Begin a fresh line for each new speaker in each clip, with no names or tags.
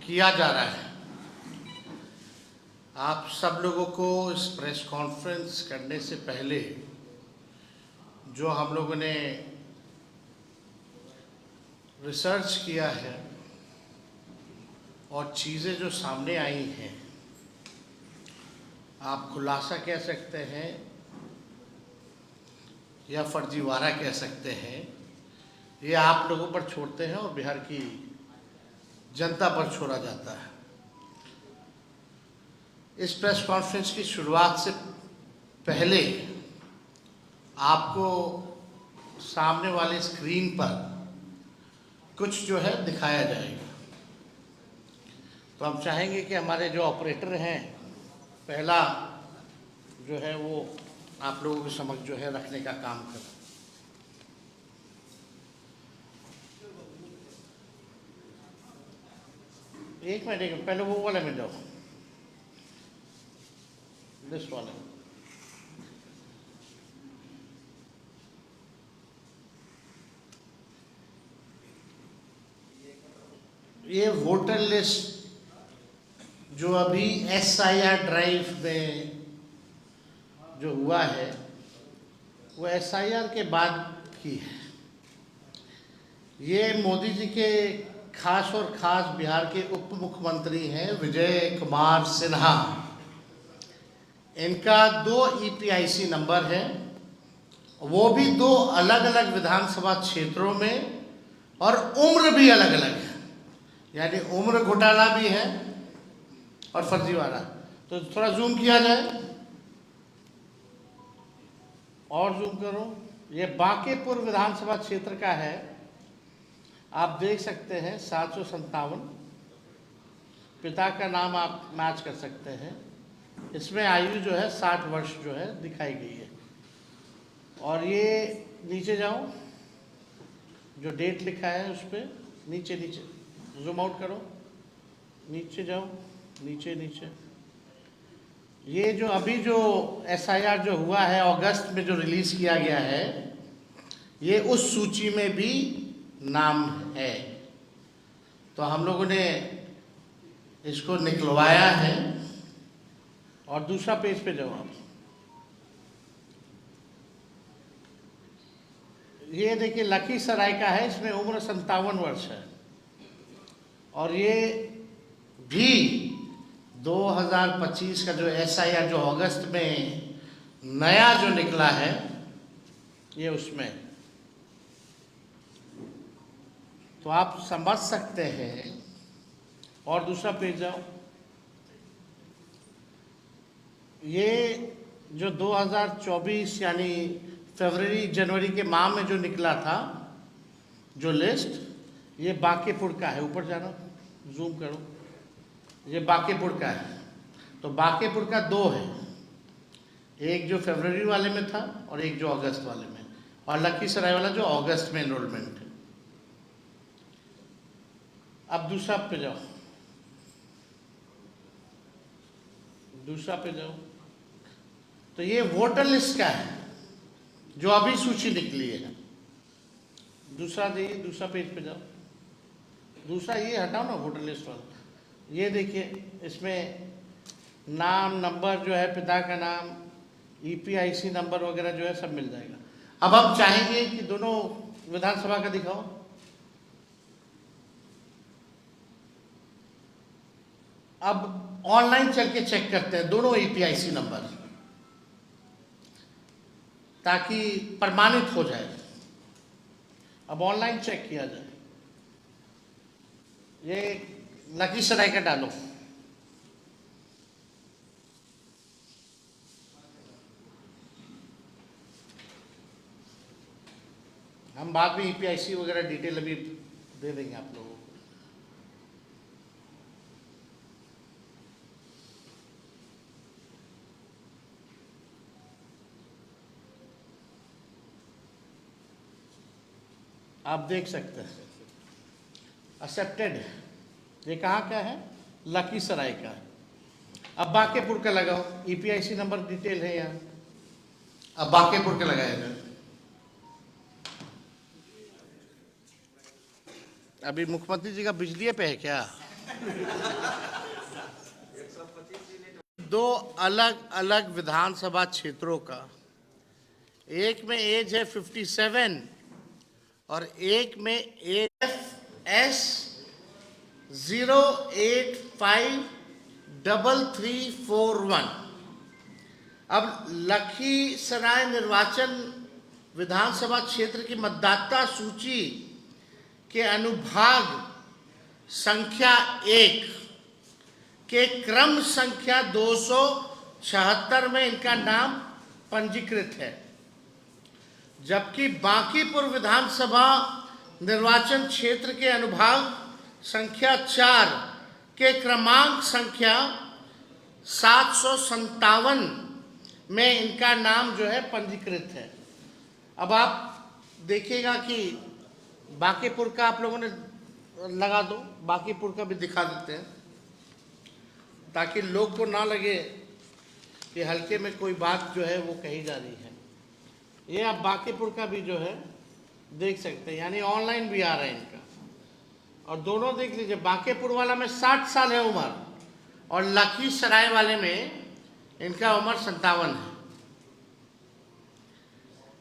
किया जा रहा है। आप सब लोगों को इस प्रेस कॉन्फ्रेंस करने से पहले जो हम लोगों ने रिसर्च किया है और चीज़ें जो सामने आई हैं, आप खुलासा कह सकते हैं या फर्जीवाड़ा कह सकते हैं, ये आप लोगों पर छोड़ते हैं और बिहार की जनता पर छोड़ा जाता है। इस प्रेस कॉन्फ्रेंस की शुरुआत से पहले आपको सामने वाले स्क्रीन पर कुछ जो है दिखाया जाएगा। तो हम चाहेंगे कि हमारे जो ऑपरेटर हैं, पहला जो है वो आप लोगों के समक्ष जो है रखने का काम करें। एक मिनट पहले वो वाले में जाओ, लिस्ट वाले। ये वोटर लिस्ट जो अभी SIR ड्राइव में जो हुआ है वो SIR के बाद की है। ये मोदी जी के खास और खास बिहार के उप मुख्यमंत्री हैं विजय कुमार सिन्हा। इनका 2 EPIC नंबर है, वो भी 2 अलग अलग विधानसभा क्षेत्रों में, और उम्र भी अलग अलग है, यानी उम्र घोटाला भी है और फर्जीवाड़ा। तो थोड़ा जूम किया जाए और जूम करो। ये बांकेपुर विधानसभा क्षेत्र का है, आप देख सकते हैं 757। पिता का नाम आप मैच कर सकते हैं। इसमें आयु जो है 60 वर्ष जो है दिखाई गई है। और ये नीचे जाओ, जो डेट लिखा है उस पर नीचे जूम आउट करो, नीचे जाओ, नीचे। ये जो अभी जो SIR जो हुआ है अगस्त में जो रिलीज किया गया है, ये उस सूची में भी नाम है। तो हम लोगों ने इसको निकलवाया है। और दूसरा पेज पे जाओ आप। ये देखिए लखीसराय का है, इसमें उम्र 57 वर्ष है। और ये भी 2025 का जो SIR जो अगस्त में नया जो निकला है, ये उसमें। तो आप समझ सकते हैं। और दूसरा पेज जाओ। ये जो 2024 यानी फरवरी जनवरी के माह में जो निकला था जो लिस्ट, ये बांकेपुर का है। ऊपर जाना, जूम करो, ये बांकेपुर का है। तो बांकेपुर का 2 है, एक जो फरवरी वाले में था और एक जो अगस्त वाले में, और लखीसराय वाला जो अगस्त में एनरोलमेंट है। अब दूसरा पे जाओ, दूसरा पे जाओ। तो ये वोटर लिस्ट का है जो अभी सूची निकली है। दूसरा देखिए, दूसरा पेज पे जाओ। दूसरा ये हटाओ ना, वोटर लिस्ट वाला। ये देखिए, इसमें नाम, नंबर जो है, पिता का नाम, EPIC नंबर वगैरह जो है सब मिल जाएगा। अब हम चाहेंगे कि दोनों विधानसभा का दिखाओ। अब ऑनलाइन चल के चेक करते हैं दोनों EPIC नंबर, ताकि प्रमाणित हो जाए। अब ऑनलाइन चेक किया जाए। ये लखीसराय का डालो। हम बाद में EPIC वगैरह डिटेल अभी दे देंगे आप लोगों को। आप देख सकते हैं एक्सेप्टेड है। ये कहाँ का है? लखीसराय का है। अब बांकेपुर का लगाओ, EPIC नंबर डिटेल है यहाँ। अब बांकेपुर का लगाया जाए। अभी मुख्यमंत्री जी का बिजली पे है क्या? दो अलग अलग विधानसभा क्षेत्रों का, एक में एज है 57 और एक में एस 0853341। अब लखीसराय निर्वाचन विधानसभा क्षेत्र की मतदाता सूची के अनुभाग संख्या 1 के क्रम संख्या 276 में इनका नाम पंजीकृत है, जबकि बांकीपुर विधानसभा निर्वाचन क्षेत्र के अनुभाग संख्या 4 के क्रमांक संख्या 757 में इनका नाम जो है पंजीकृत है। अब आप देखिएगा कि बांकीपुर का आप लोगों ने लगा दो, बांकीपुर का भी दिखा देते हैं ताकि लोग को ना लगे कि हल्के में कोई बात जो है वो कही जा रही है। ये आप बांकीपुर का भी जो है देख सकते हैं, यानी ऑनलाइन भी आ रहा है इनका। और दोनों देख लीजिए, बांकीपुर वाला में 60 साल है उम्र और लखीसराय वाले में इनका उम्र 57 है।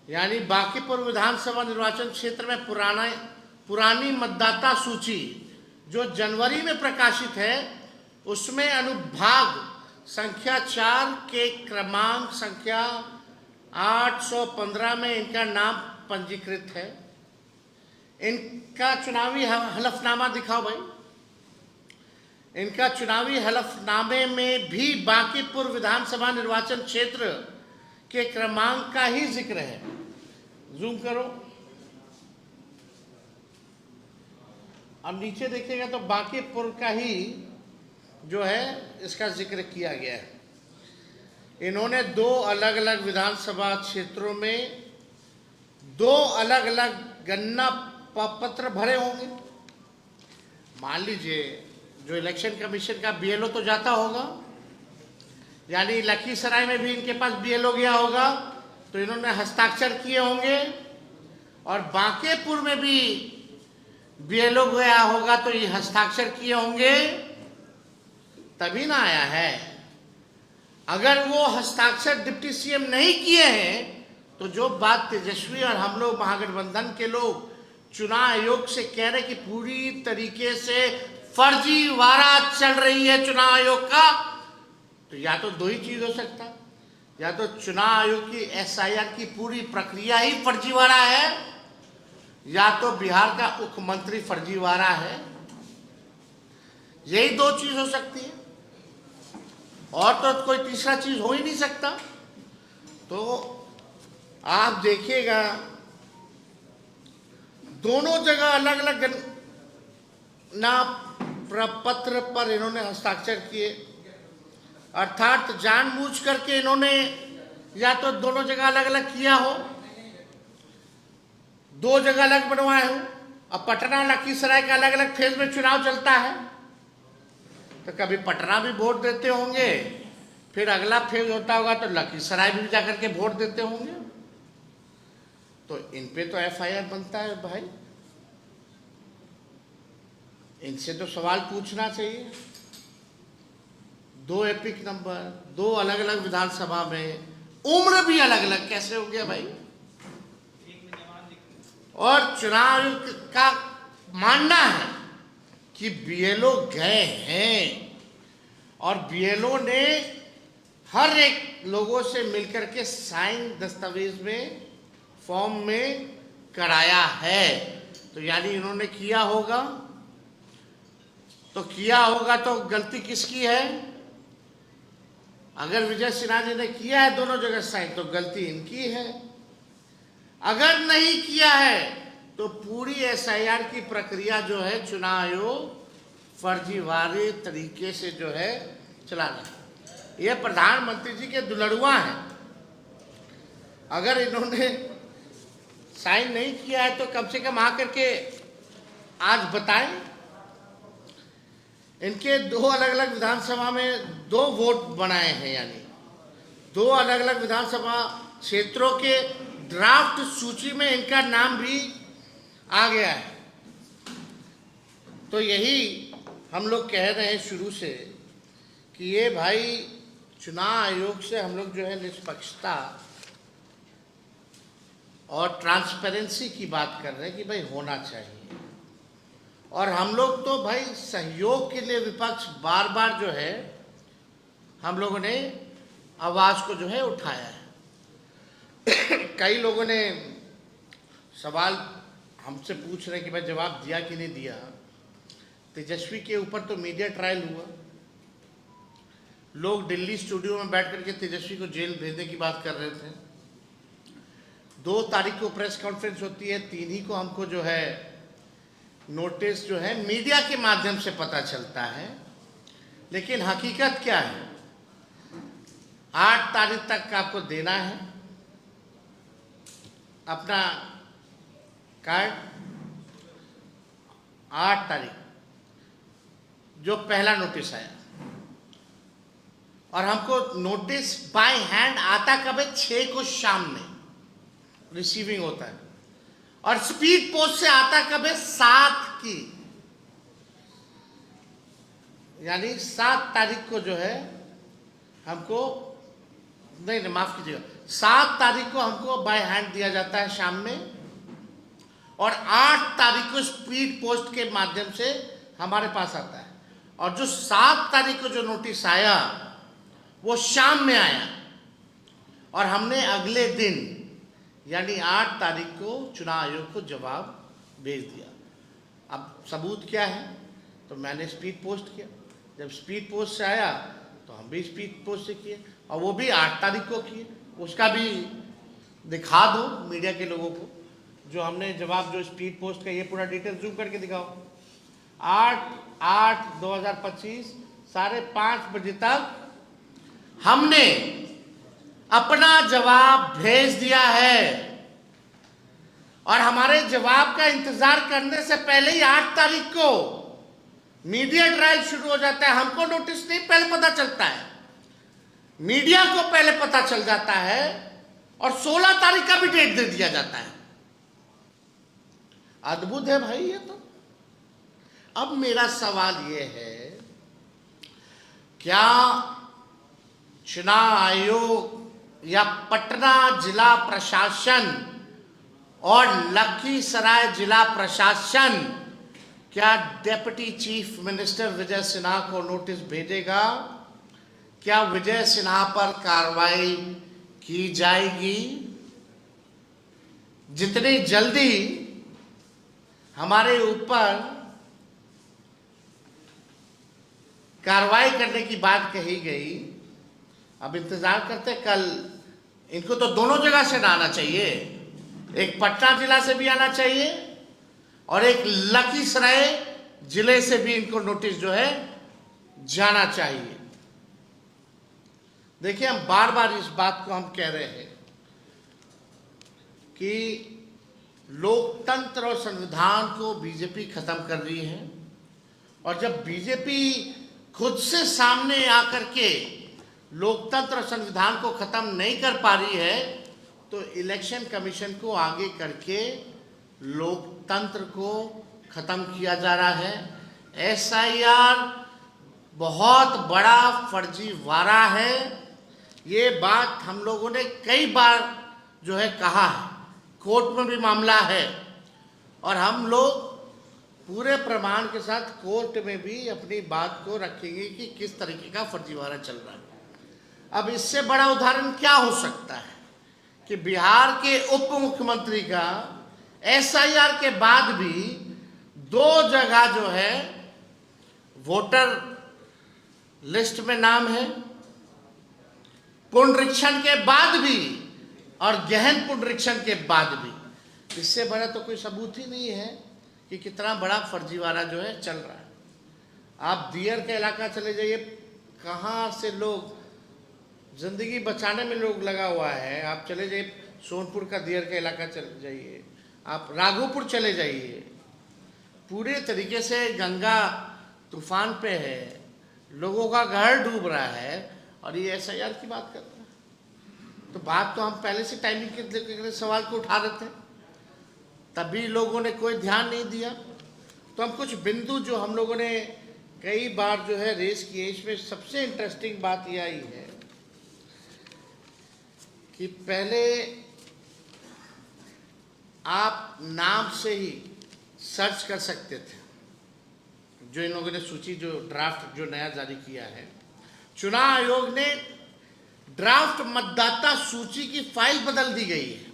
यानी बांकीपुर विधानसभा निर्वाचन क्षेत्र में पुरानी मतदाता सूची जो जनवरी में प्रकाशित है उसमें अनुभाग संख्या 4 के क्रमांक संख्या 815 में इनका नाम पंजीकृत है। इनका चुनावी हलफनामा दिखाओ भाई। इनका चुनावी हलफनामे में भी बांकीपुर विधानसभा निर्वाचन क्षेत्र के क्रमांक का ही जिक्र है। जूम करो, अब नीचे देखिएगा तो बांकीपुर का ही जो है इसका जिक्र किया गया है। इन्होंने दो अलग अलग विधानसभा क्षेत्रों में दो अलग अलग गणना पत्र भरे होंगे। मान लीजिए जो इलेक्शन कमीशन का बीएलओ तो जाता होगा, यानी लखीसराय में भी इनके पास बीएलओ गया होगा तो इन्होंने हस्ताक्षर किए होंगे, और बांकीपुर में भी बीएलओ गया होगा तो ये हस्ताक्षर किए होंगे, तभी ना आया है। अगर वो हस्ताक्षर डिप्टी सीएम नहीं किए हैं तो जो बात तेजस्वी और हम लोग महागठबंधन के लोग चुनाव आयोग से कह रहे कि पूरी तरीके से फर्जीवाड़ा चल रही है चुनाव आयोग का, तो या तो दो ही चीज हो सकता, या तो चुनाव आयोग की एसआईआर की पूरी प्रक्रिया ही फर्जीवाड़ा है, या तो बिहार का मुख्यमंत्री फर्जीवाड़ा है। यही दो चीज हो सकती है, और तो कोई तीसरा चीज हो ही नहीं सकता। तो आप देखिएगा दोनों जगह अलग अलग ना प्रपत्र पर इन्होंने हस्ताक्षर किए, अर्थात जानबूझ करके इन्होंने या तो दोनों जगह अलग अलग किया हो, दो जगह अलग बनवाए हो। अब पटना लखीसराय का अलग अलग फेज में चुनाव चलता है, तो कभी पटना भी वोट देते होंगे, फिर अगला फेज होता होगा तो लखीसराय भी जाकर के वोट देते होंगे। तो इन पे तो एफआईआर बनता है भाई, इनसे तो सवाल पूछना चाहिए। दो एपिक नंबर, दो अलग अलग विधानसभा में, उम्र भी अलग अलग कैसे हो गया भाई। और चुनाव आयोग का मानना है कि बीएलओ गए हैं और बीएलओ ने हर एक लोगों से मिलकर के साइन दस्तावेज में फॉर्म में कराया है। तो यानी इन्होंने किया होगा, तो किया होगा तो गलती किसकी है? अगर विजय सिन्हा जी ने किया है दोनों जगह साइन तो गलती इनकी है, अगर नहीं किया है तो पूरी एसआईआर की प्रक्रिया जो है चुनाव आयोग फर्जीवाड़े तरीके से जो है चला रहा है। ये प्रधानमंत्री जी के दुलड़ुआ हैं, अगर इन्होंने साइन नहीं किया है तो कम से कम आकर के आज बताएं। इनके दो अलग अलग विधानसभा में दो वोट बनाए हैं, यानी दो अलग अलग विधानसभा क्षेत्रों के ड्राफ्ट सूची में इनका नाम भी आ गया है। तो यही हम लोग कह रहे हैं शुरू से कि ये भाई चुनाव आयोग से हम लोग जो है निष्पक्षता और ट्रांसपेरेंसी की बात कर रहे हैं कि भाई होना चाहिए। और हम लोग तो भाई सहयोग के लिए विपक्ष बार बार जो है हम लोगों ने आवाज़ को जो है उठाया है। कई लोगों ने सवाल हमसे पूछ रहे हैं कि भाई जवाब दिया कि नहीं दिया। तेजस्वी के ऊपर तो मीडिया ट्रायल हुआ, लोग दिल्ली स्टूडियो में बैठ करके तेजस्वी को जेल भेजने की बात कर रहे थे। 2 तारीख को प्रेस कॉन्फ्रेंस होती है, 3 ही को हमको जो है नोटिस जो है मीडिया के माध्यम से पता चलता है। लेकिन हकीकत क्या है, 8 तारीख तक का आपको देना है अपना कार्ड। 8 तारीख जो पहला नोटिस आया, और हमको नोटिस बाय हैंड आता कब है, 6 को शाम में रिसीविंग होता है, और स्पीड पोस्ट से आता कब है, 7 की, यानी 7 तारीख को जो है हमको, नहीं माफ कीजिएगा, 7 तारीख को हमको बाय हैंड दिया जाता है शाम में, और 8 तारीख को स्पीड पोस्ट के माध्यम से हमारे पास आता है। और जो 7 तारीख को जो नोटिस आया वो शाम में आया, और हमने अगले दिन यानी 8 तारीख को चुनाव आयोग को जवाब भेज दिया। अब सबूत क्या है, तो मैंने स्पीड पोस्ट किया। जब स्पीड पोस्ट से आया तो हम भी स्पीड पोस्ट से किए, और वो भी 8 तारीख को किए। उसका भी दिखा दो मीडिया के लोगों को, जो हमने जवाब जो स्पीड पोस्ट का, ये पूरा डिटेल जूम करके दिखाओ। 8/8/2025 5:30 बजे तक हमने अपना जवाब भेज दिया है, और हमारे जवाब का इंतजार करने से पहले ही 8 तारीख को मीडिया ट्रायल शुरू हो जाता है। हमको नोटिस नहीं पहले पता चलता है, मीडिया को पहले पता चल जाता है, और 16 तारीख का भी डेट दे दिया जाता है। अद्भुत है भाई ये तो। अब मेरा सवाल ये है, क्या चुनाव आयोग या पटना जिला प्रशासन और लखीसराय जिला प्रशासन क्या deputy chief minister Vijay Sinha को नोटिस भेजेगा? क्या विजय सिन्हा पर कार्रवाई की जाएगी? जितनी जल्दी हमारे ऊपर कार्रवाई करने की बात कही गई, अब इंतजार करते। कल इनको तो दोनों जगह से आना चाहिए, एक पटना जिला से भी आना चाहिए और एक लखीसराय जिले से भी इनको नोटिस जो है जाना चाहिए। देखिए, हम बार बार इस बात को हम कह रहे हैं कि लोकतंत्र और संविधान को बीजेपी खत्म कर रही है, और जब बीजेपी खुद से सामने आकर के लोकतंत्र और संविधान को खत्म नहीं कर पा रही है, तो इलेक्शन कमीशन को आगे करके लोकतंत्र को खत्म किया जा रहा है। एसआईआर बहुत बड़ा फर्जीवाड़ा है। ये बात हम लोगों ने कई बार जो है कहा है, कोर्ट में भी मामला है, और हम लोग पूरे प्रमाण के साथ कोर्ट में भी अपनी बात को रखेंगे कि किस तरीके का फर्जीवाड़ा चल रहा है। अब इससे बड़ा उदाहरण क्या हो सकता है कि बिहार के उप मुख्यमंत्री का एसआईआर के बाद भी 2 जगह जो है वोटर लिस्ट में नाम है, पुनरीक्षण के बाद भी और गहन पुनरीक्षण के बाद भी। इससे बड़ा तो कोई सबूत ही नहीं है कि कितना बड़ा फर्जीवाड़ा जो है चल रहा है। आप दियर का इलाका चले जाइए, कहाँ से लोग जिंदगी बचाने में लोग लगा हुआ है। आप चले जाइए सोनपुर का दियर का इलाका चले जाइए, आप राघोपुर चले जाइए, पूरे तरीके से गंगा तूफान पे है, लोगों का घर डूब रहा है, और ये एसआईआर की बात कर रहा है। तो बात तो हम पहले से टाइमिंग के सवाल को उठा रहे थे, तभी लोगों ने कोई ध्यान नहीं दिया। तो हम कुछ बिंदु जो हम लोगों ने कई बार जो है रेस किए। इसमें सबसे इंटरेस्टिंग बात यह आई है कि पहले आप नाम से ही सर्च कर सकते थे। जो इन लोगों ने सूची जो ड्राफ्ट जो नया जारी किया है, चुनाव आयोग ने ड्राफ्ट मतदाता सूची की फाइल बदल दी गई है।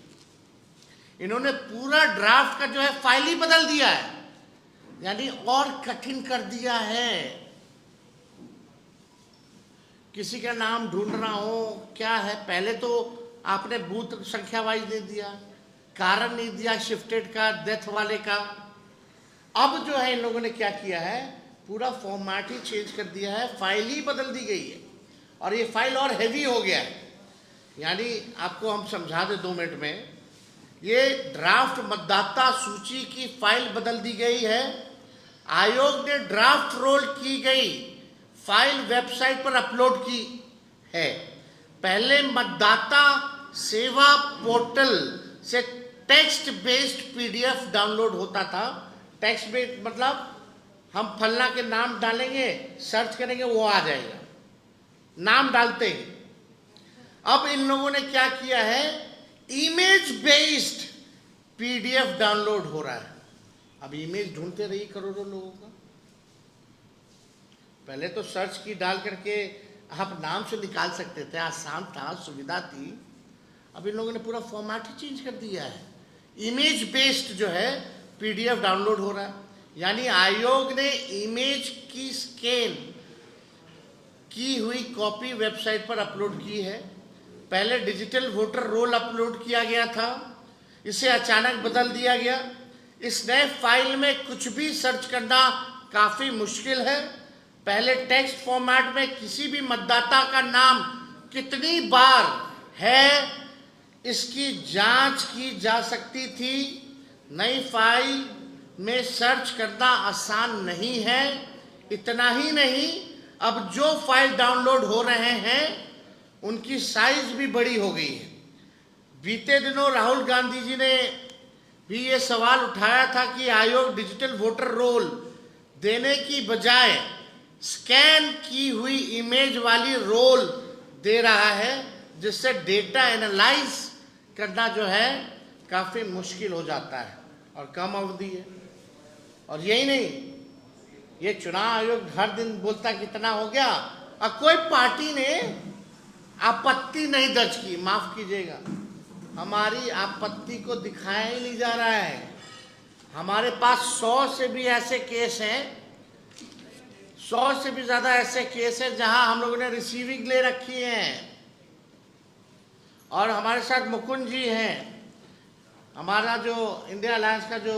इन्होंने पूरा ड्राफ्ट का जो है फाइल ही बदल दिया है, यानी और कठिन कर दिया है। किसी का नाम ढूंढना हो क्या है, पहले तो आपने बूथ संख्या वाइज दे दिया, कारण नहीं दिया शिफ्टेड का, डेथ वाले का। अब जो है इन लोगों ने क्या किया है, पूरा फॉर्मेट ही चेंज कर दिया है, फाइल ही बदल दी गई है और ये फाइल और हैवी हो गया है। यानी आपको हम समझा दें 2 मिनट में, ये ड्राफ्ट मतदाता सूची की फाइल बदल दी गई है। आयोग ने ड्राफ्ट रोल की गई फाइल वेबसाइट पर अपलोड की है। पहले मतदाता सेवा पोर्टल से टेक्स्ट बेस्ड पीडीएफ डाउनलोड होता था। टेक्स्ट बेस्ड मतलब हम फलना के नाम डालेंगे, सर्च करेंगे, वो आ जाएगा, नाम डालते हैं। अब इन लोगों ने क्या किया है, इमेज बेस्ड पीडीएफ डाउनलोड हो रहा है। अब इमेज ढूंढते रहिए करोड़ों लोगों का। पहले तो सर्च की डाल करके आप नाम से निकाल सकते थे, आसान था, सुविधा थी। अब इन लोगों ने पूरा फॉर्मेट ही चेंज कर दिया है। इमेज बेस्ड जो है पीडीएफ डाउनलोड हो रहा है, यानी आयोग ने इमेज की स्कैन की हुई कॉपी वेबसाइट पर अपलोड की है। पहले डिजिटल वोटर रोल अपलोड किया गया था, इसे अचानक बदल दिया गया। इस नए फाइल में कुछ भी सर्च करना काफ़ी मुश्किल है। पहले टेक्स्ट फॉर्मेट में किसी भी मतदाता का नाम कितनी बार है इसकी जांच की जा सकती थी। नई फाइल में सर्च करना आसान नहीं है। इतना ही नहीं, अब जो फाइल डाउनलोड हो रहे हैं उनकी साइज भी बड़ी हो गई है। बीते दिनों राहुल गांधी जी ने भी ये सवाल उठाया था कि आयोग डिजिटल वोटर रोल देने की बजाय स्कैन की हुई इमेज वाली रोल दे रहा है, जिससे डेटा एनालाइज करना जो है काफ़ी मुश्किल हो जाता है और कम अवधि है। और यही नहीं, ये चुनाव आयोग हर दिन बोलता कितना हो गया और कोई पार्टी ने आपत्ति नहीं दर्ज की। माफ कीजिएगा, हमारी आपत्ति को दिखाया ही नहीं जा रहा है। हमारे पास 100 से भी ऐसे केस हैं, 100 से भी ज़्यादा ऐसे केस हैं जहां हम लोगों ने रिसीविंग ले रखी है। और हमारे साथ मुकुंद जी हैं, हमारा जो इंडिया अलायंस का जो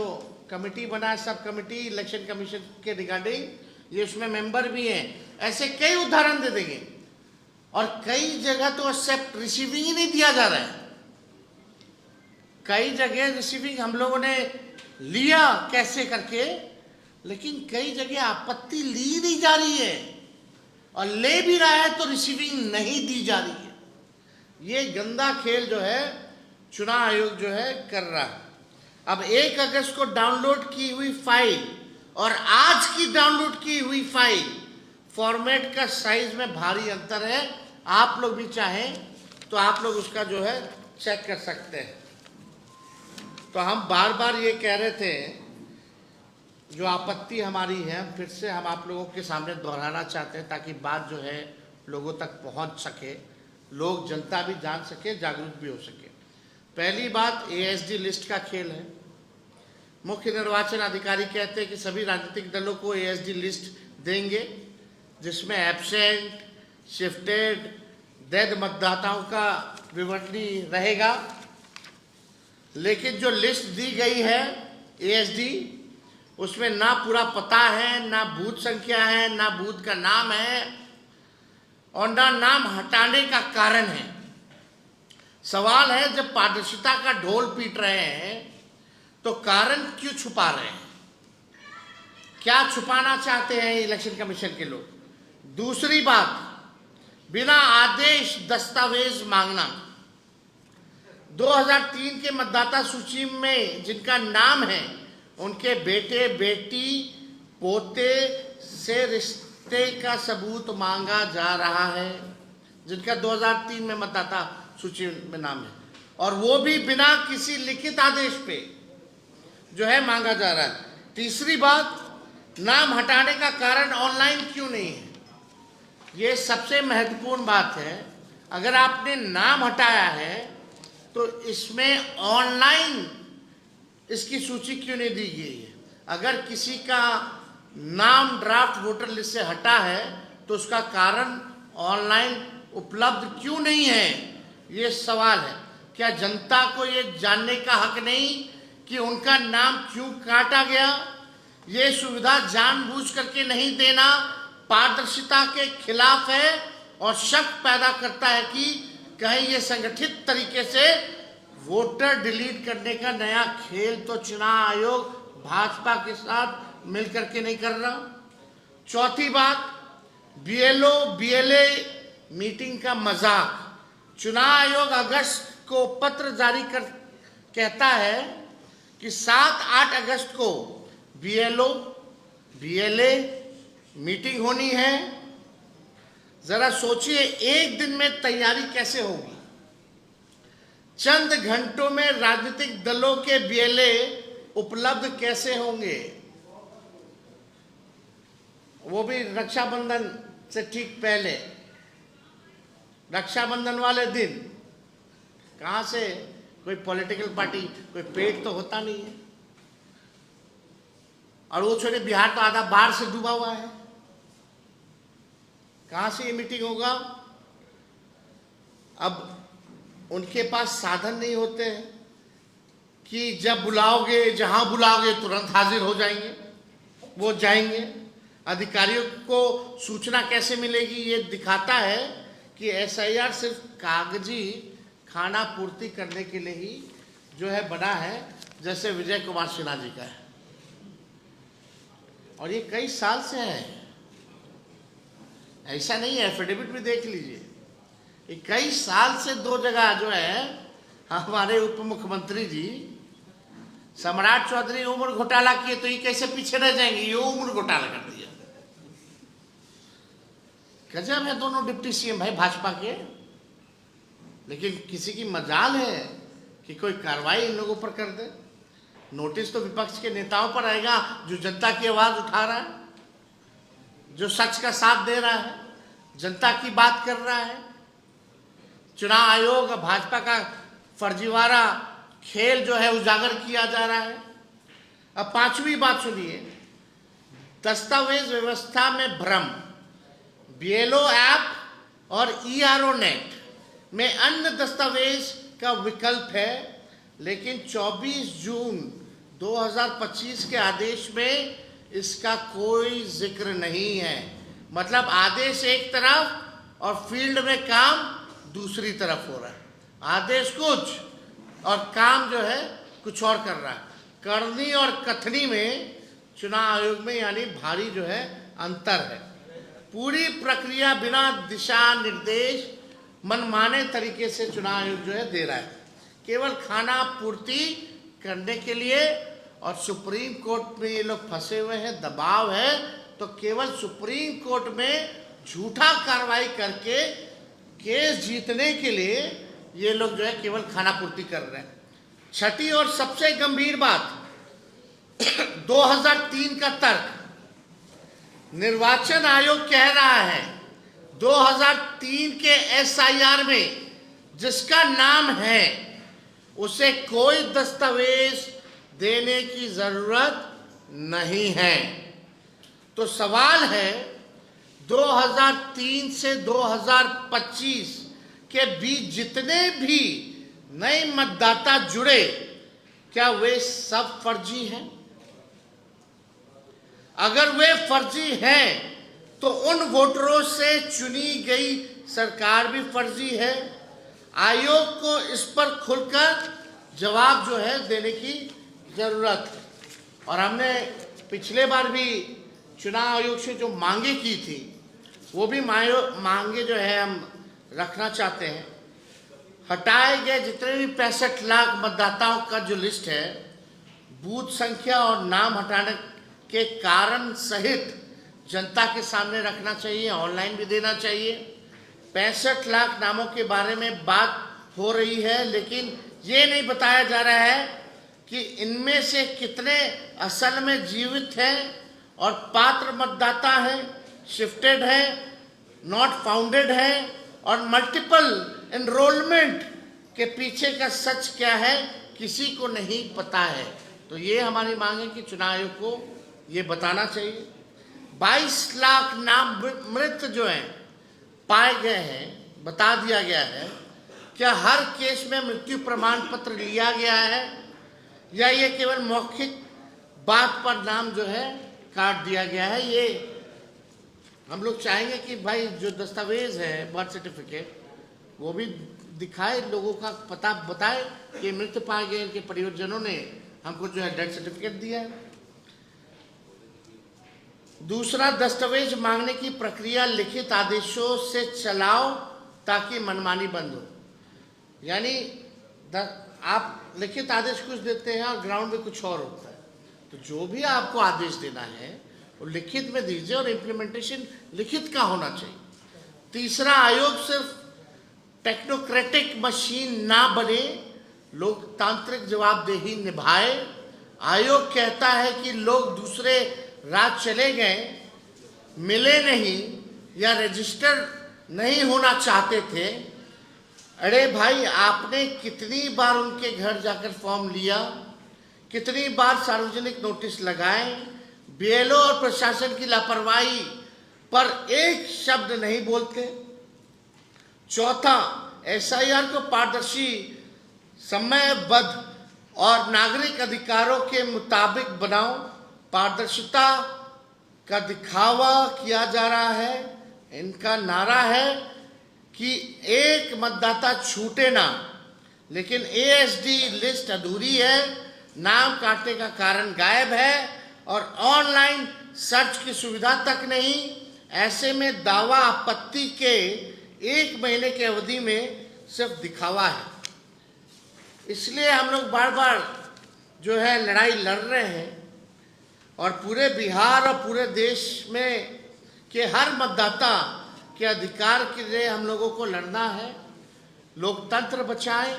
कमेटी बना है, सब कमेटी इलेक्शन कमीशन के रिगार्डिंग, ये उसमें मेंबर भी हैं। ऐसे कई उदाहरण दे देंगे। और कई जगह तो एक्सेप्ट रिसीविंग ही नहीं दिया जा रहा है। कई जगह रिसीविंग हम लोगों ने लिया कैसे करके, लेकिन कई जगह आपत्ति ली नहीं जा रही है, और ले भी रहा है तो रिसीविंग नहीं दी जा रही है। ये गंदा खेल जो है चुनाव आयोग जो है कर रहा है। अब 1 अगस्त को डाउनलोड की हुई फाइल और आज की डाउनलोड की हुई फाइल, फॉर्मेट का साइज में भारी अंतर है। आप लोग भी चाहें तो आप लोग उसका जो है चेक कर सकते हैं। तो हम बार बार ये कह रहे थे, जो आपत्ति हमारी है फिर से हम आप लोगों के सामने दोहराना चाहते हैं, ताकि बात जो है लोगों तक पहुंच सके, लोग जनता भी जान सके, जागरूक भी हो सके। पहली बात, एएसडी लिस्ट का खेल है। मुख्य निर्वाचन अधिकारी कहते हैं कि सभी राजनीतिक दलों को एएसडी लिस्ट देंगे, जिसमें एब्सेंट, शिफ्टेड, डेड मतदाताओं का विवरणी रहेगा। लेकिन जो लिस्ट दी गई है एएसडी, उसमें ना पूरा पता है, ना बूथ संख्या है, ना बूथ का नाम है, और ना नाम हटाने का कारण है। सवाल है, जब पारदर्शिता का ढोल पीट रहे हैं तो कारण क्यों छुपा रहे हैं? क्या छुपाना चाहते हैं इलेक्शन कमीशन के लोग? दूसरी बात, बिना आदेश दस्तावेज मांगना। 2003 के मतदाता सूची में जिनका नाम है, उनके बेटे, बेटी, पोते, से रिश्ते का सबूत मांगा जा रहा है, जिनका 2003 में मतदाता सूची में नाम है, और वो भी बिना किसी लिखित आदेश पे जो है मांगा जा रहा है। तीसरी बात, नाम हटाने का कारण ऑनलाइन क्यों नहीं है? ये सबसे महत्वपूर्ण बात है। अगर आपने नाम हटाया है तो इसमें ऑनलाइन इसकी सूची क्यों नहीं दी गई है? अगर किसी का नाम ड्राफ्ट वोटर लिस्ट से हटा है तो उसका कारण ऑनलाइन उपलब्ध क्यों नहीं है, ये सवाल है। क्या जनता को ये जानने का हक नहीं कि उनका नाम क्यों काटा गया? ये सुविधा जानबूझ करके नहीं देना पारदर्शिता के खिलाफ है और शक पैदा करता है कि कहीं ये संगठित तरीके से वोटर डिलीट करने का नया खेल तो चुनाव आयोग भाजपा के साथ मिलकर के नहीं कर रहा। चौथी बात, बीएलओ बीएलए मीटिंग का मजाक। चुनाव आयोग अगस्त को पत्र जारी कर कहता है कि 7-8 अगस्त को बीएलओ बीएलए मीटिंग होनी है। जरा सोचिए, एक दिन में तैयारी कैसे होगी? चंद घंटों में राजनीतिक दलों के बीएलए उपलब्ध कैसे होंगे? वो भी रक्षाबंधन से ठीक पहले, रक्षाबंधन वाले दिन। कहां से? कोई पॉलिटिकल पार्टी, कोई पेट तो होता नहीं है। और वो छोटे, बिहार तो आधा बाढ़ से डूबा हुआ है, कहां से ये मीटिंग होगा? अब उनके पास साधन नहीं होते हैं कि जब बुलाओगे, जहां बुलाओगे तुरंत हाजिर हो जाएंगे, वो जाएंगे। अधिकारियों को सूचना कैसे मिलेगी? ये दिखाता है कि एसआईआर सिर्फ कागजी खाना पूर्ति करने के लिए ही जो है बना है, जैसे विजय कुमार सिन्हा जी का है। और ये कई साल से है, ऐसा नहीं है। एफिडेविट भी देख लीजिए, ये कई साल से 2 जगह जो है हमारे उप मुख्यमंत्री जी सम्राट चौधरी उम्र घोटाला किए, तो ये कैसे पीछे रह जाएंगे? ये उम्र घोटाला कर दिया। गजब है दोनों डिप्टी सीएम भाई भाजपा के। लेकिन किसी की मजाल है कि कोई कार्रवाई इन लोगों पर कर दे। नोटिस तो विपक्ष के नेताओं पर आएगा जो जनता की आवाज उठा रहा है, जो सच का साथ दे रहा है, जनता की बात कर रहा है। चुनाव आयोग भाजपा का फर्जीवाड़ा खेल जो है उजागर किया जा रहा है। अब 5वीं बात सुनिए, दस्तावेज व्यवस्था में भ्रम। बीएलओ ऐप और ईआरओ नेट में अन्य दस्तावेज का विकल्प है, लेकिन 24 जून 2025 के आदेश में इसका कोई जिक्र नहीं है। मतलब आदेश एक तरफ और फील्ड में काम दूसरी तरफ हो रहा है। आदेश कुछ और काम जो है कुछ और कर रहा है। करनी और कथनी में चुनाव आयोग में यानी भारी जो है अंतर है। पूरी प्रक्रिया बिना दिशा निर्देश मनमाने तरीके से चुनाव आयोग जो है दे रहा है, केवल खाना पूर्ति करने के लिए। और सुप्रीम कोर्ट में ये लोग फंसे हुए हैं, दबाव है, तो केवल सुप्रीम कोर्ट में झूठा कार्रवाई करके केस जीतने के लिए ये लोग जो है केवल खाना पूर्ति कर रहे हैं। छठी और सबसे गंभीर बात, 2003 का तर्क। निर्वाचन आयोग कह रहा है 2003 के एसआईआर में जिसका नाम है उसे कोई दस्तावेज देने की जरूरत नहीं है। तो सवाल है 2003 से 2025 के बीच जितने भी नए मतदाता जुड़े, क्या वे सब फर्जी हैं? अगर वे फर्जी हैं तो उन वोटरों से चुनी गई सरकार भी फर्जी है। आयोग को इस पर खुलकर जवाब जो है देने की जरूरत है। और हमने पिछले बार भी चुनाव आयोग से जो मांगे की थी वो भी मांगे जो है हम रखना चाहते हैं। हटाए गए जितने भी 65 लाख मतदाताओं का जो लिस्ट है, बूथ संख्या और नाम हटाने के कारण सहित जनता के सामने रखना चाहिए, ऑनलाइन भी देना चाहिए। 65 लाख नामों के बारे में बात हो रही है, लेकिन ये नहीं बताया जा रहा है कि इनमें से कितने असल में जीवित हैं और पात्र मतदाता हैं, शिफ्टेड हैं, नॉट फाउंडेड हैं, और मल्टीपल एनरोलमेंट के पीछे का सच क्या है किसी को नहीं पता है। तो ये हमारी मांग है कि चुनाव आयोग को ये बताना चाहिए। 22 लाख नाम मृत जो हैं पाए गए हैं, बता दिया गया है। क्या हर केस में मृत्यु प्रमाण पत्र लिया गया है या ये केवल मौखिक बात पर नाम जो है काट दिया गया है? ये हम लोग चाहेंगे कि भाई जो दस्तावेज है, बर्थ सर्टिफिकेट, वो भी दिखाए, लोगों का पता बताए कि मृत पाए गए इनके परिवारजनों ने हमको जो है डेथ सर्टिफिकेट दिया है। दूसरा, दस्तावेज मांगने की प्रक्रिया लिखित आदेशों से चलाओ ताकि मनमानी बंद हो। यानी आप लिखित आदेश कुछ देते हैं और ग्राउंड में कुछ और होता है। तो जो भी आपको आदेश देना है वो लिखित में दीजिए और इम्प्लीमेंटेशन लिखित का होना चाहिए। तीसरा, आयोग सिर्फ टेक्नोक्रेटिक मशीन ना बने, लोकतांत्रिक जवाबदेही निभाए। आयोग कहता है कि लोग दूसरे राज्य चले गए, मिले नहीं या रजिस्टर नहीं होना चाहते थे। अरे भाई, आपने कितनी बार उनके घर जाकर फॉर्म लिया, कितनी बार सार्वजनिक नोटिस लगाए? बीएलओ और प्रशासन की लापरवाही पर एक शब्द नहीं बोलते। चौथा, एसआईआर को पारदर्शी, समयबद्ध और नागरिक अधिकारों के मुताबिक बनाओ। पारदर्शिता का दिखावा किया जा रहा है। इनका नारा है कि एक मतदाता छूटे ना, लेकिन एएसडी लिस्ट अधूरी है, नाम काटने का कारण गायब है और ऑनलाइन सर्च की सुविधा तक नहीं। ऐसे में दावा आपत्ति के 1 महीने की अवधि में सिर्फ दिखावा है। इसलिए हम लोग बार बार जो है लड़ाई लड़ रहे हैं और पूरे बिहार और पूरे देश में के हर मतदाता के अधिकार के लिए हम लोगों को लड़ना है। लोकतंत्र बचाएं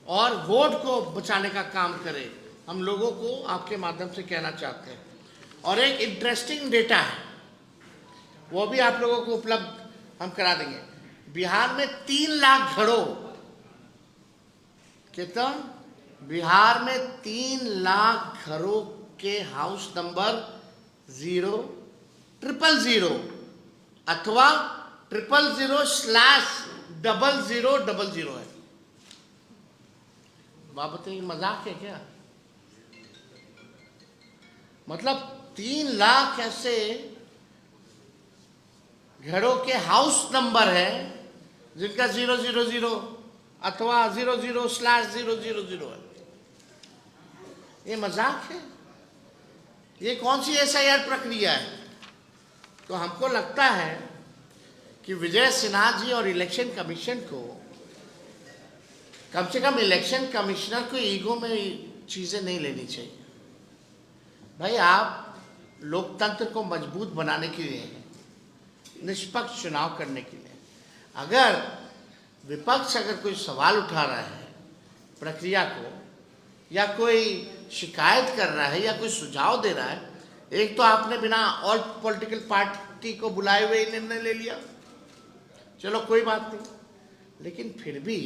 और वोट को बचाने का काम करें, हम लोगों को आपके माध्यम से कहना चाहते हैं। और एक इंटरेस्टिंग डेटा है, वो भी आप लोगों को उपलब्ध हम करा देंगे। बिहार में 3 लाख घरों, कितना? बिहार में 3 लाख घरों के हाउस नंबर 00000 अथवा 000/0000 है। बात बताइए, मजाक है क्या? मतलब 3 लाख ऐसे घरों के हाउस नंबर है जिनका 000 अथवा 00/000 है। ये मजाक है? ये कौन सी एसआईआर प्रक्रिया है? तो हमको लगता है कि विजय सिन्हा जी और इलेक्शन कमीशन को, कम से कम इलेक्शन कमिश्नर को ईगो में चीज़ें नहीं लेनी चाहिए। भाई, आप लोकतंत्र को मजबूत बनाने के लिए, निष्पक्ष चुनाव करने के लिए, अगर विपक्ष अगर कोई सवाल उठा रहा है प्रक्रिया को, या कोई शिकायत कर रहा है या कोई सुझाव दे रहा है, एक तो आपने बिना ऑल पॉलिटिकल पार्टी को बुलाए हुए निर्णय ले लिया, चलो कोई बात नहीं, लेकिन फिर भी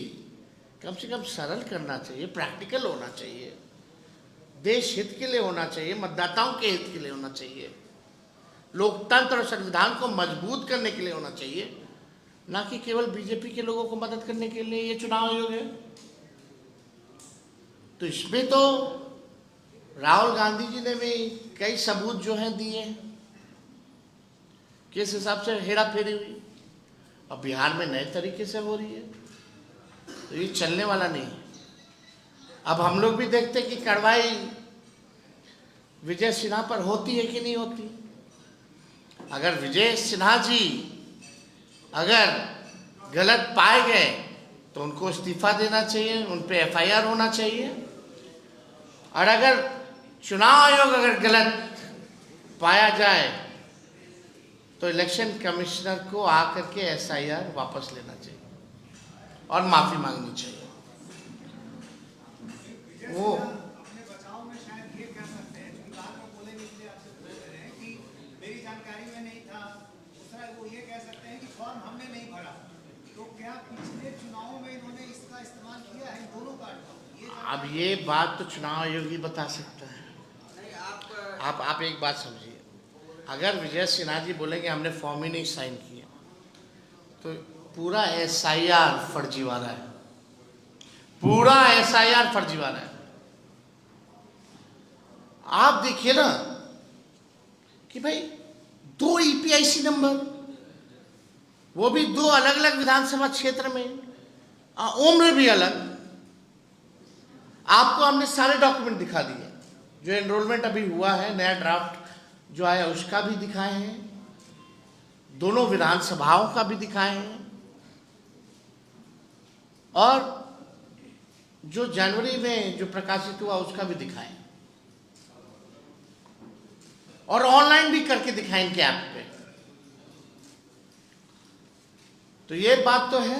कम से कम सरल करना चाहिए, प्रैक्टिकल होना चाहिए, देश हित के लिए होना चाहिए, मतदाताओं के हित के लिए होना चाहिए, लोकतंत्र और संविधान को मजबूत करने के लिए होना चाहिए, ना कि केवल बीजेपी के लोगों को मदद करने के लिए ये चुनाव आयोग है। तो इसमें तो राहुल गांधी जी ने भी कई सबूत जो हैं दिए, किस हिसाब से हेरा फेरी हुई, और बिहार में नए तरीके से हो रही है। तो ये चलने वाला नहीं है। अब हम लोग भी देखते कि कार्रवाई विजय सिन्हा पर होती है कि नहीं होती। अगर विजय सिन्हा जी अगर गलत पाए गए तो उनको इस्तीफा देना चाहिए, उन पे एफआईआर होना चाहिए। और अगर चुनाव आयोग अगर गलत पाया जाए तो इलेक्शन कमिश्नर को आकर के एसआईआर वापस लेना चाहिए और माफी मांगनी चाहिए। वो
अपने बचाव में शायद ये कह सकते हैं कि बाद में बोले निकले आपसे बोल रहे हैं कि मेरी जानकारी में नहीं था। दूसरा वो ये कह सकते हैं कि फॉर्म हमने नहीं भरा। तो क्या पिछले चुनावों में इन्होंने इसका इस्तेमाल किया है? दोनों का
अब ये बात तो चुनाव आयोग ही बता सकता है। आप एक बात समझिए, अगर विजय सिन्हा जी बोलेंगे हमने फॉर्म ही नहीं साइन किया तो पूरा एसआईआर फर्जीवाड़ा है, पूरा एसआईआर फर्जीवाड़ा है। आप देखिए ना कि भाई 2 ईपीआईसी नंबर, वो भी 2 अलग अलग विधानसभा क्षेत्र में, उम्र भी अलग। आपको हमने सारे डॉक्यूमेंट दिखा दिए, जो एनरोलमेंट अभी हुआ है, नया ड्राफ्ट जो आया उसका भी दिखाए हैं, दोनों विधानसभाओं का भी दिखाए हैं, और जो जनवरी में जो प्रकाशित हुआ उसका भी दिखाएं, और ऑनलाइन भी करके दिखाएं इनके ऐप पे। तो ये बात तो है।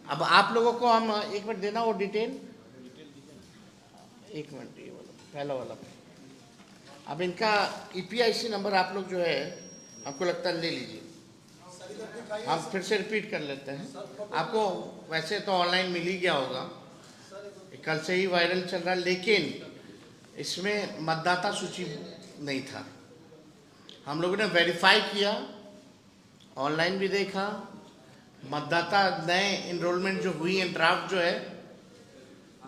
अब आप लोगों को हम एक मिनट देना वो डिटेल, एक मिनट, ये वाला पहला वाला। अब इनका ईपीआईसी नंबर आप लोग जो है हमको लगता है ले लीजिए, हम फिर से रिपीट कर लेते हैं। आपको वैसे तो ऑनलाइन मिल ही गया होगा, कल से ही वायरल चल रहा है, लेकिन इसमें मतदाता सूची नहीं था। हम लोगों ने वेरीफाई किया, ऑनलाइन भी देखा, मतदाता नए इनरोलमेंट जो हुई है, ड्राफ्ट जो है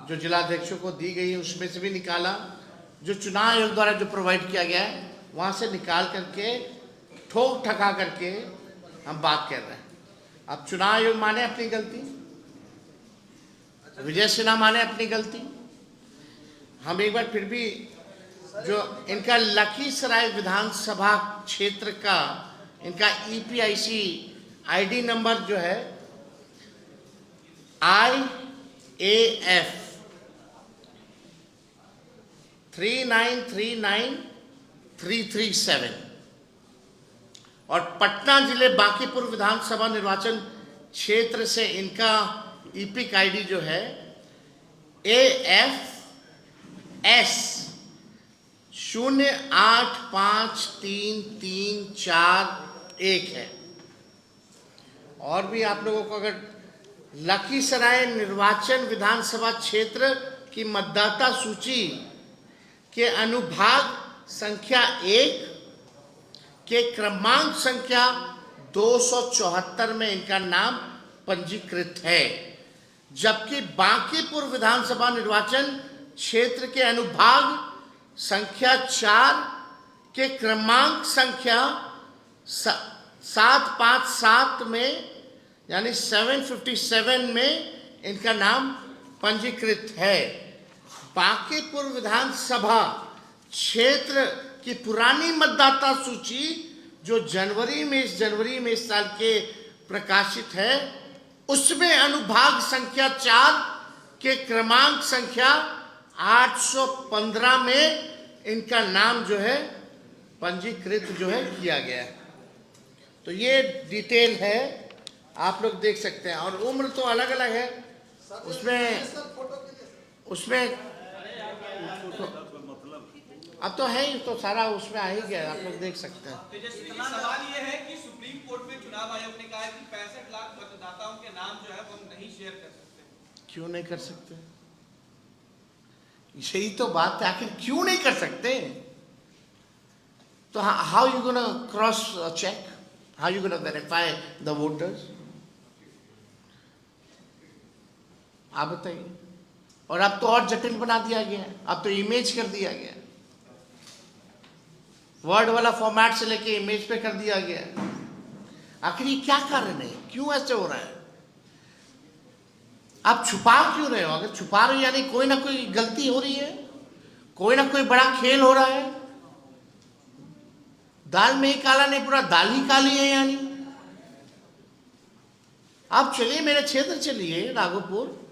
जो जिलाध्यक्षों को दी गई है उसमें से भी निकाला, जो चुनाव आयोग द्वारा जो प्रोवाइड किया गया है वहाँ से निकाल करके ठोक ठका करके हम बात कर रहे हैं। अब चुनाव आयोग माने अपनी गलती, विजय सिन्हा माने अपनी गलती। हम एक बार फिर भी जो इनका लखीसराय विधानसभा क्षेत्र का इनका ईपीआईसी आईडी नंबर जो है IAF 3939337 और पटना जिले बांकीपुर विधानसभा निर्वाचन क्षेत्र से इनका ईपिक आईडी जो है AFS 085334 है। और भी आप लोगों को अगर लखीसराय निर्वाचन विधानसभा क्षेत्र की मतदाता सूची के अनुभाग संख्या 1 के क्रमांक संख्या 274 में इनका नाम पंजीकृत है, जबकि बांकीपुर विधानसभा निर्वाचन क्षेत्र के अनुभाग संख्या 4 के क्रमांक संख्या 757 में यानी 757 में इनका नाम पंजीकृत है। बांकीपुर विधानसभा क्षेत्र की पुरानी मतदाता सूची जो जनवरी में इस साल के प्रकाशित है, उसमें अनुभाग संख्या 4 के क्रमांक संख्या 815 में इनका नाम जो है पंजीकृत जो है किया गया है। तो ये डिटेल है, आप लोग देख सकते हैं। और उम्र तो अलग अलग है, उसमें अब तो है ही, तो सारा उसमें आ ही गया, आप लोग देख सकते हैं।
सवाल ये है कि सुप्रीम कोर्ट में चुनाव आयोग ने कहा है कि 65 लाख मतदाताओं के नाम जो है वो हम नहीं शेयर कर सकते।
क्यों नहीं कर सकते? यही तो बात है, आखिर क्यों नहीं कर सकते? तो how you gonna cross check, how you gonna verify the voters? आप बताइए। और अब तो और जटिल बना दिया गया है, अब तो इमेज कर दिया गया है, वर्ड वाला फॉर्मेट से लेके इमेज पे कर दिया गया है। आखिर ये क्या कारण है, क्यों ऐसे हो रहा है? आप छुपा क्यों रहे हो? अगर छुपा रहे हो यानी कोई ना कोई गलती हो रही है, कोई ना कोई बड़ा खेल हो रहा है। दाल में ही काला नहीं, पूरा दाल ही काली है यानी। आप चलिए मेरे क्षेत्र चलिए राघोपुर,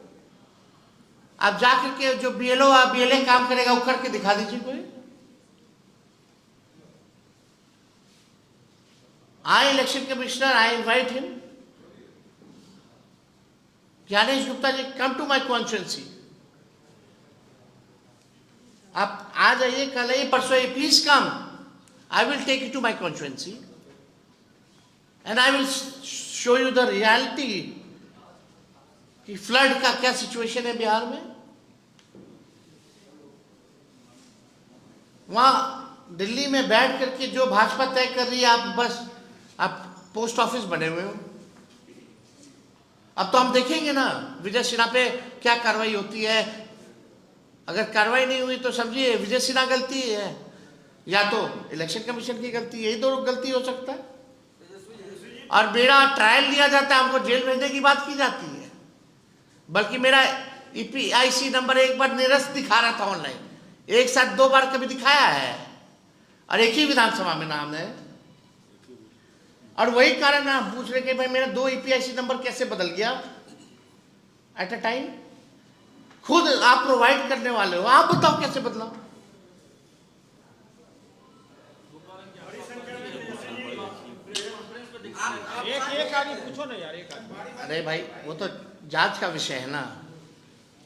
आप जाकर के जो बीएलओ बीएलए काम करेगा वो करके दिखा दीजिए कोई। I, election commissioner, I invite him. Gyanesh Gupta ji, come to my constituency. आप आ जाइए, कल आइए, परसों आइए, please come. I will take you to my constituency. And I will show you the reality कि फ्लड का क्या सिचुएशन है बिहार में. वहां दिल्ली में बैठ करके जो भाजपा तय कर रही है, आप बस आप पोस्ट ऑफिस बने हुए हो. अब तो हम देखेंगे ना विजय सिन्हा पे क्या कार्रवाई होती है. अगर कार्रवाई नहीं हुई तो समझिए विजय सिन्हा गलती है या तो इलेक्शन कमीशन की गलती है. यही दो गलती हो सकता है. और मेरा ट्रायल लिया जाता है, हमको जेल भेजने की बात की जाती है. बल्कि मेरा EPIC नंबर एक बार निरस्त दिखा रहा था ऑनलाइन, एक साथ 2 बार कभी दिखाया है, और एक ही विधानसभा में नाम है. और वही कारण आप पूछ रहे कि भाई मेरा 2 EPIC नंबर कैसे बदल गया एट अ टाइम. खुद आप प्रोवाइड करने वाले हो, आप बताओ कैसे बदला.
एक आगे पूछो ना यार, एक आगे.
अरे भाई वो तो जांच का विषय है ना,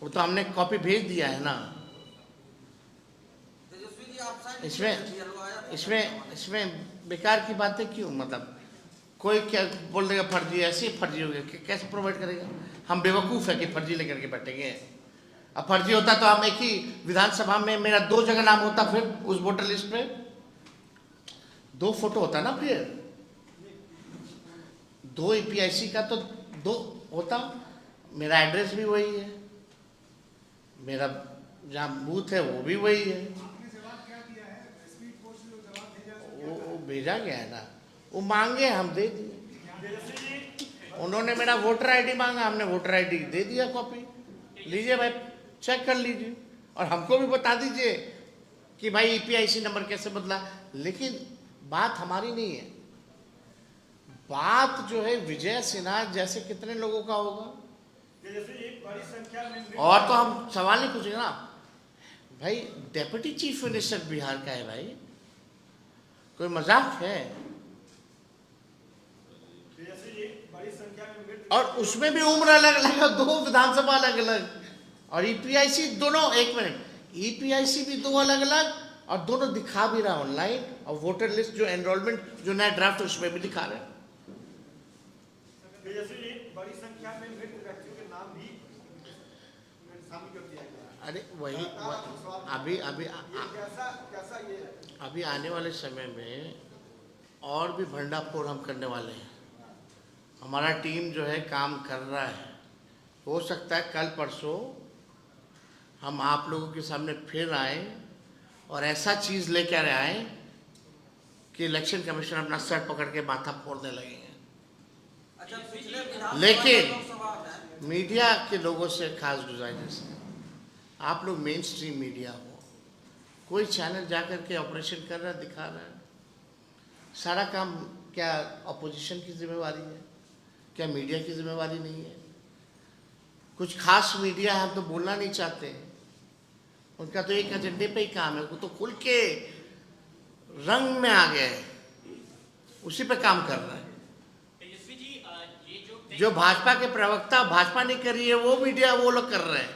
वो तो हमने कॉपी भेज दिया है ना. इसमें इसमें इसमें बेकार की बातें क्यों. मतलब कोई क्या बोल देगा फर्जी, ऐसे ही फर्जी हो गया, कैसे प्रोवाइड करेगा. हम बेवकूफ़ है कि फर्जी लेकर के बैठेंगे. अब फर्जी होता तो हम एक ही विधानसभा में मेरा 2 जगह नाम होता, फिर उस वोटर लिस्ट में 2 फोटो होता ना, फिर 2 EPIC का तो 2 होता. मेरा एड्रेस भी वही है, मेरा जहाँ बूथ है वो भी वही है.
आपने जवाब क्या दिया है? स्पीड पोस्ट में जवाब भेजा है,
वो भेजा गया है ना, वो मांगे हम दे दिए. उन्होंने मेरा वोटर ID मांगा, हमने वोटर ID दे दिया कॉपी. लीजिए भाई, चेक कर लीजिए, और हमको भी बता दीजिए कि भाई EPIC नंबर कैसे बदला. लेकिन बात हमारी नहीं है, बात जो है विजय सिन्हा जैसे कितने लोगों का होगा.
बड़ी संख्या में
और तो हम सवाल नहीं पूछेंगे ना भाई. डेप्यूटी चीफ मिनिस्टर बिहार का है भाई, कोई मजाक है.
बड़ी संख्या में
और उसमें भी उम्र अलग अलग है, 2 विधानसभा अलग अलग, और EPIC दोनों. 1 मिनट, EPIC भी 2 अलग अलग, और दोनों दिखा भी रहा ऑनलाइन. और वोटर लिस्ट जो एनरोलमेंट जो नया ड्राफ्ट उसमें भी दिखा रहे हैं.
बड़ी संख्या में मृत व्यक्तियों के नाम भी शामिल कर दिया गया.
अरे वही अभी अभी
कैसा ये
अभी आने वाले समय में और भी भंडाफोड़ हम करने वाले हैं. हमारा टीम जो है काम कर रहा है. हो सकता है कल परसों हम आप लोगों के सामने फिर आए और ऐसा चीज़ लेकर आए कि इलेक्शन कमीशन अपना सर पकड़ के माथा फोड़ने लगेंगे. लेकिन मीडिया के लोगों से खास गुजारिश है, आप लोग मेन स्ट्रीम मीडिया हो. कोई चैनल जाकर के ऑपरेशन कर रहा है, दिखा रहा है. सारा काम क्या अपोजिशन की जिम्मेवारी है? क्या मीडिया की जिम्मेवारी नहीं है? कुछ खास मीडिया है, हम तो बोलना नहीं चाहते. उनका तो एक एजेंडे पे ही काम है, वो तो खुल के रंग में आ गए, उसी पे काम कर रहा है. जो भाजपा के प्रवक्ता भाजपा नहीं कर रही है, वो मीडिया वो लोग कर रहे हैं.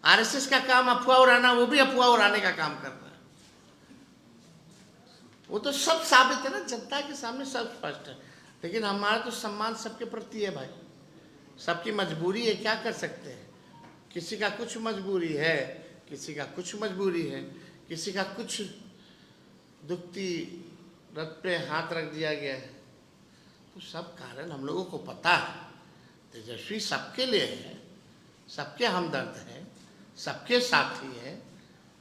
RSS का काम अफवाह उड़ाना, वो भी अफवाह उड़ाने का काम कर रहा है. वो तो सब साबित है ना, जनता के सामने सब स्पष्ट है. लेकिन हमारा तो सम्मान सबके प्रति है भाई. सबकी मजबूरी है, क्या कर सकते हैं. किसी का कुछ मजबूरी है, किसी का कुछ मजबूरी है, किसी का कुछ दुखती रथ पे हाथ रख दिया गया है. तो सब कारण हम लोगों को पता है. तेजस्वी सबके लिए है, सबके हमदर्द है, सबके साथी है,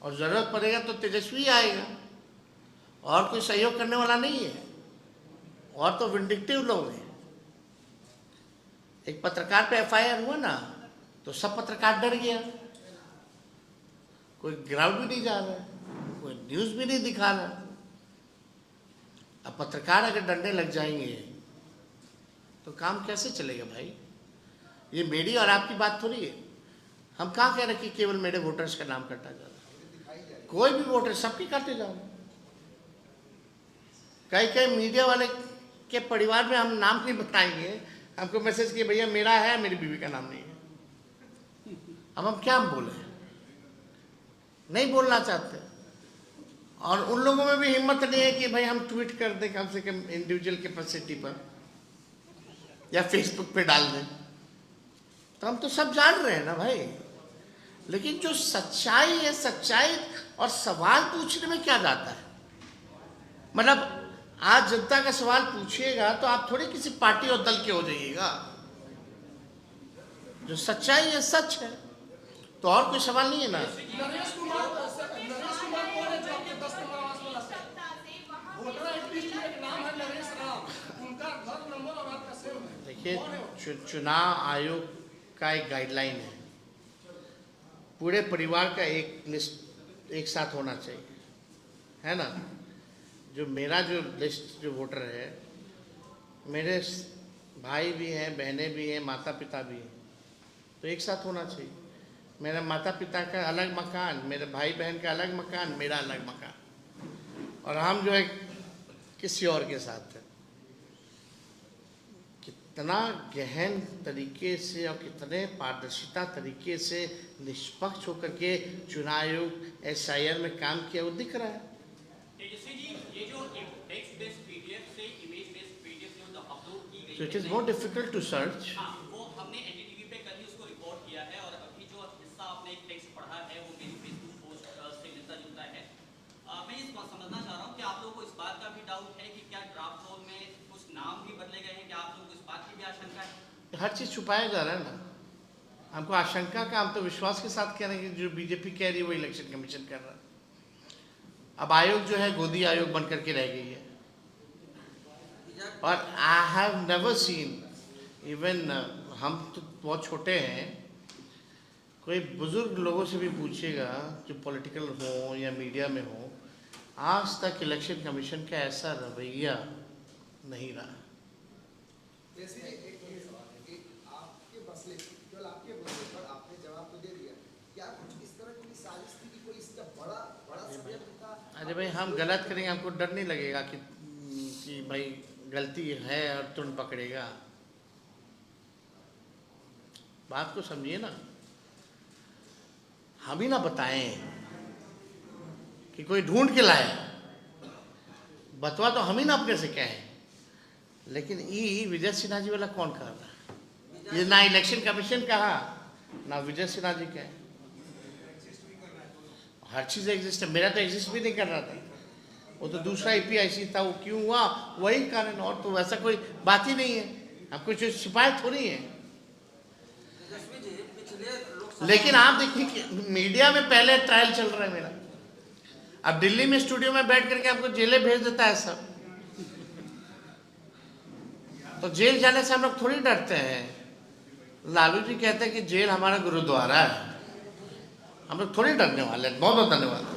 और ज़रूरत पड़ेगा तो तेजस्वी आएगा. और कोई सहयोग करने वाला नहीं है. और तो विंडिक्टिव लोग हैं. एक पत्रकार पे FIR हुआ ना, तो सब पत्रकार डर गया. कोई ग्राउंड भी नहीं जा रहा है, कोई न्यूज़ भी नहीं दिखा रहा. अब पत्रकार अगर डरने लग जाएंगे तो काम कैसे चलेगा भाई. ये मेरी और आपकी बात थोड़ी है. हम कहाँ कह रहे कि केवल मेरे वोटर्स का नाम कटा जा रहा है. कोई भी वोटर सबकी काटे जा रहे हैं. कई कई मीडिया वाले के परिवार में हम नाम नहीं बताएंगे, हमको मैसेज किए भैया मेरा है, मेरी बीवी का नाम नहीं है। अब हम क्या बोले, नहीं बोलना चाहते। और उन लोगों में भी हिम्मत नहीं है कि भाई हम ट्वीट कर दें कम से कम इंडिविजुअल कैपेसिटी पर या फेसबुक पे डाल दें। तो हम तो सब जान रहे हैं ना भाई, लेकिन जो सच्चाई है, सच्चाई और सवाल पूछने में क्या जाता है। मतलब आज जनता का सवाल पूछिएगा तो आप थोड़ी किसी पार्टी और दल के हो जाइएगा। जो सच्चाई है सच है, तो और कोई सवाल नहीं है ना।
नरेश कुमार कौन है जो आपके 10 नंबर आवास में लगता है? वोटर आईडी लिस्ट में एक नाम है नरेश राम, उनका घर नंबर और आपका सेम है।
देखिए, चुनाव आयोग का एक गाइडलाइन है, पूरे परिवार का एक लिस्ट एक साथ होना चाहिए, है ना। जो मेरा जो लिस्ट जो वोटर है, मेरे भाई भी हैं, बहनें भी हैं, माता पिता भी हैं, तो एक साथ होना चाहिए। मेरे माता पिता का अलग मकान, मेरे भाई बहन का अलग मकान, मेरा अलग मकान, और हम जो है किसी और के साथ है। कितना गहन तरीके से और कितने पारदर्शिता तरीके से निष्पक्ष होकर के चुनाव आयोग SIR में काम किया, वो दिख रहा है।
तेजस्वी जी, ये जो टेक्स्ट बेस्ड पीडीएफ से इमेज बेस्ड पीडीएफ जो अपलोड की गई
So it is more difficult to search.
हाँ, वो हमने NDTV पे कल ही उसको रिपोर्ट किया है, और अभी जो हिस्सा आपने एक टेक्स्ट पढ़ा है वो मेरी फेसबुक पोस्ट से मिलता जुलता है। मैं इस बात समझना चाह रहा हूँ कि आप लोगों को इस बात का भी डाउट है कि क्या ड्राफ्ट रोल में कुछ नाम भी बदले गए हैं, क्या आप लोगों को इस बात की भी आशंका है?
हर चीज़ छुपाया जा रहा है ना। हमको आशंका का, हम तो विश्वास के साथ कह रहे हैं कि जो बीजेपी कह रही है वो इलेक्शन कमीशन कर रहा है। अब आयोग जो है गोदी आयोग बन करके रह गई है। और I have never seen, even हम तो बहुत छोटे हैं, कोई बुजुर्ग लोगों से भी पूछिएगा जो पॉलिटिकल हो या मीडिया में हो, आज तक इलेक्शन कमीशन का ऐसा रवैया नहीं रहा।
जैसे आपके मसले केवल आपके मसले पर आपने जवाब तो दे दिया, क्या कुछ इस तरह की साजिश थी कि कोई इसका बड़ा षड्यंत्र था?
अरे भाई, हम गलत करेंगे, हमको डर नहीं लगेगा कि भाई गलती है और तुरंत पकड़ेगा। बात को समझिए ना, हम ही ना बताएं कि कोई ढूंढ के लाए, बतवा तो हम ही ना अपने से कहें। लेकिन ये विजय सिन्हा जी वाला कौन कर रहा है? ये ना इलेक्शन कमीशन कहा, ना विजय सिन्हा जी कहे। हर चीज़ एग्जिस्ट है, मेरा तो एग्जिस्ट भी नहीं कर रहा था, वो तो दूसरा APIC था, वो क्यों हुआ वही कारण, और तो वैसा कोई बात ही नहीं है। हम कुछ शिकायत थोड़ी है। लेकिन आप देखिए कि मीडिया में पहले ट्रायल चल रहा है मेरा, अब दिल्ली में स्टूडियो में बैठ करके आपको जेलें भेज देता है सब। तो जेल जाने से हम लोग थोड़ी डरते हैं। लालू जी कहते हैं कि जेल हमारा गुरुद्वारा है, हम लोग थोड़ी डरने वाले हैं। बहुत बहुत धन्यवाद।